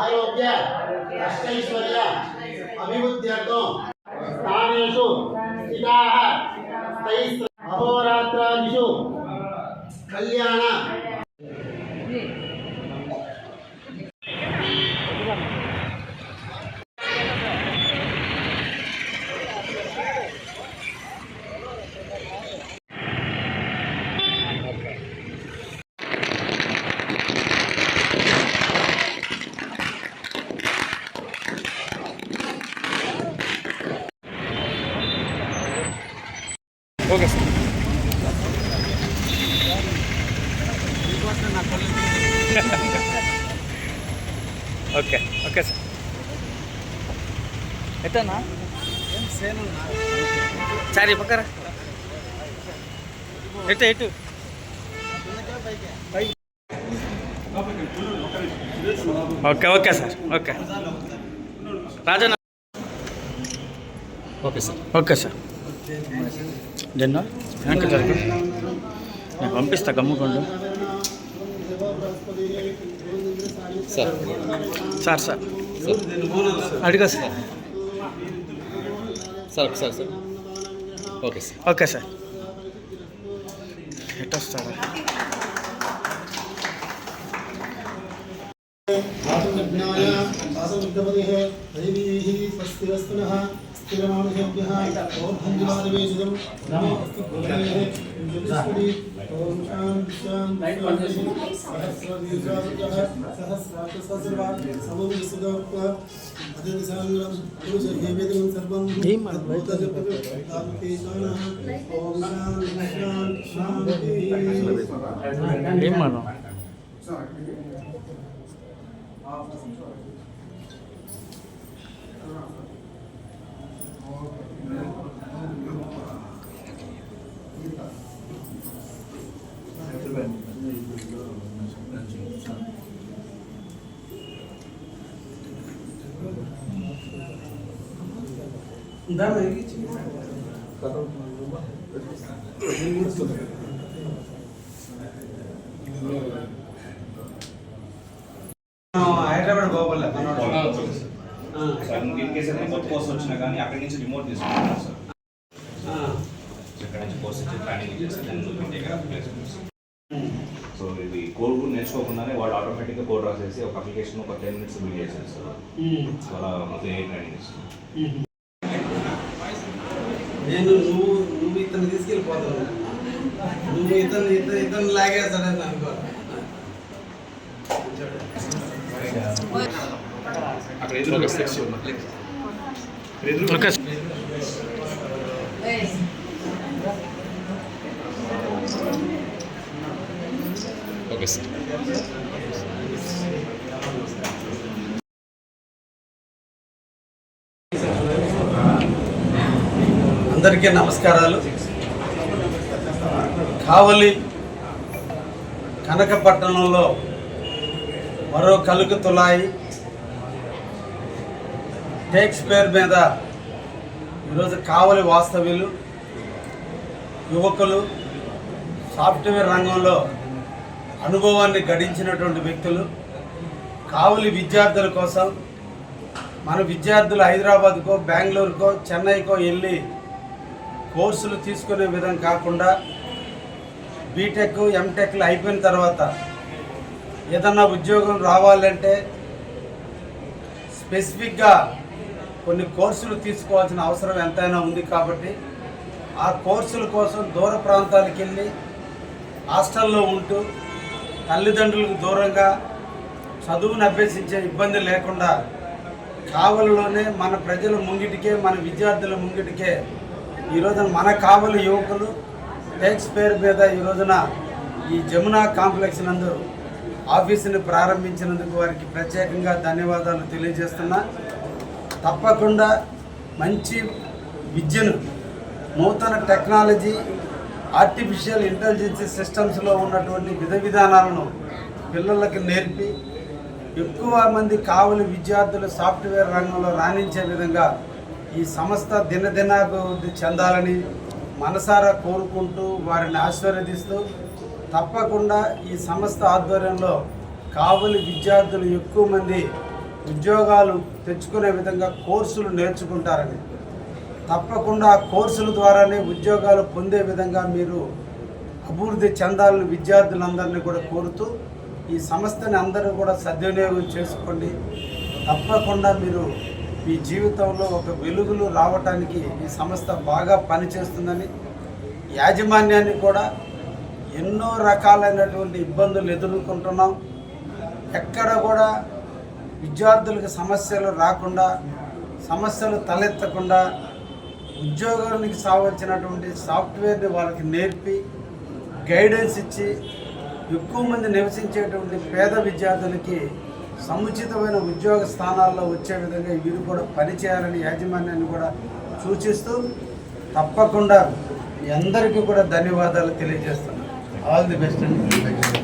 ఆరోగ్య అష్టైశ్వర్య అభివృద్ధ్యర్థం స్థానేషు స్థితాః అహోరాత్రాదిషు కళ్యాణ okay sir. Okay okay sir. ఎట్టన్నా సార్ పక్కరా ఎటు ఎటు okay okay sir. Okay Rajanna. Okay sir. Okay sir. జన్న వెనక్కి జరుగు, నేను పంపిస్తా గమ్ముకోండు సార్. సార్ సార్ అడిగా సార్. సార్ ఒకసారి sir. Okay sir. Okay sir. ఎట్ వస్తారా ఏం మనం హైదరాబాద్ గోపాల్ ఇన్ కేసు ఏదైనా కొత్త కోర్స్ వచ్చినా కానీ అక్కడి నుంచి రిమోట్ తీసుకుంటున్నాను సార్. ఇక్కడ నుంచి కోర్స్ వచ్చి ప్లానింగ్ చేస్తే సో ఇది కోడ్ కూడా నేర్చుకోకుండానే వాడు ఆటోమేటిక్గా కోడ్ రాసేసి ఒక అప్లికేషన్ ఒక 10 minutes బిల్డ్ చేసేది సార్. సో అలా మొత్తం ఏ ట్రైనింగ్ ఇస్తాను. నేను నువ్వు ఇతను తీసుకెళ్ళిపోతావు, నువ్వు ఇతను లాగేస్తాడని అనుకో. అక్కడ ఎదురు ఓకే సార్. అందరికీ నమస్కారాలు. కావలి కనకపట్టణంలో మరో కలుగు తులాయి టేక్స్పేర్ మీద ఈరోజు కావలి వాస్తవ్యులు, యువకులు, సాఫ్ట్వేర్ రంగంలో అనుభవాన్ని గడించినటువంటి వ్యక్తులు కావలి విద్యార్థుల కోసం, మన విద్యార్థులు హైదరాబాద్కో బెంగళూరుకో చెన్నైకో వెళ్ళి కోర్సులు తీసుకునే విధం కాకుండా బీటెక్ ఎంటెక్లు అయిపోయిన తర్వాత ఏదన్నా ఉద్యోగం రావాలంటే స్పెసిఫిక్గా కొన్ని కోర్సులు తీసుకోవాల్సిన అవసరం ఎంతైనా ఉంది. కాబట్టి ఆ కోర్సుల కోసం దూర ప్రాంతాలకు వెళ్ళి హాస్టల్లో ఉంటూ తల్లిదండ్రులకు దూరంగా చదువును అభ్యసించే ఇబ్బంది లేకుండా కావలిలోనే మన ప్రజల ముంగిటికే, మన విద్యార్థుల ముంగిటికే ఈరోజున మన కావలి యువకులు టేక్స్పేర్ మీద ఈ రోజున ఈ జమునా కాంప్లెక్స్ నందు ఆఫీసుని ప్రారంభించినందుకు వారికి ప్రత్యేకంగా ధన్యవాదాలు తెలియజేస్తున్నా. తప్పకుండా మంచి విద్యను, నూతన టెక్నాలజీ, ఆర్టిఫిషియల్ ఇంటెలిజెన్స్ సిస్టమ్స్లో ఉన్నటువంటి విధానాలను పిల్లలకి నేర్పి ఎక్కువ మంది కావలి విద్యార్థులు సాఫ్ట్వేర్ రంగంలో రాణించే విధంగా ఈ సంస్థ దినదినాభివృద్ధి చెందాలని మనసారా కోరుకుంటూ వారిని ఆశీర్వదిస్తూ తప్పకుండా ఈ సంస్థ ఆధ్వర్యంలో కావలి విద్యార్థులు ఎక్కువ మంది ఉద్యోగాలు తెచ్చుకునే విధంగా కోర్సులు నేర్చుకుంటారని, తప్పకుండా ఆ కోర్సుల ద్వారానే ఉద్యోగాలు పొందే విధంగా మీరు అభివృద్ధి చెందాలని విద్యార్థులందరినీ కూడా కోరుతూ ఈ సంస్థని అందరూ కూడా సద్వినియోగం చేసుకోండి. తప్పకుండా మీరు మీ జీవితంలో ఒక వెలుగులు రావటానికి ఈ సంస్థ బాగా పనిచేస్తుందని, యాజమాన్యాన్ని కూడా ఎన్నో రకాలైనటువంటి ఇబ్బందులు ఎదుర్కొంటున్నాం. ఎక్కడ కూడా విద్యార్థులకు సమస్యలు రాకుండా, సమస్యలు తలెత్తకుండా ఉద్యోగానికి కావాల్సినటువంటి సాఫ్ట్వేర్ని వాళ్ళకి నేర్పి గైడెన్స్ ఇచ్చి ఎక్కువ మంది నివసించేటువంటి పేద విద్యార్థులకి సముచితమైన ఉద్యోగ స్థానాల్లో వచ్చే విధంగా వీరు కూడా పనిచేయాలని యాజమాన్యాన్ని కూడా సూచిస్తూ తప్పకుండా మీ అందరికీ కూడా ధన్యవాదాలు తెలియజేస్తున్నాను. ఆల్ ది బెస్ట్ అండి.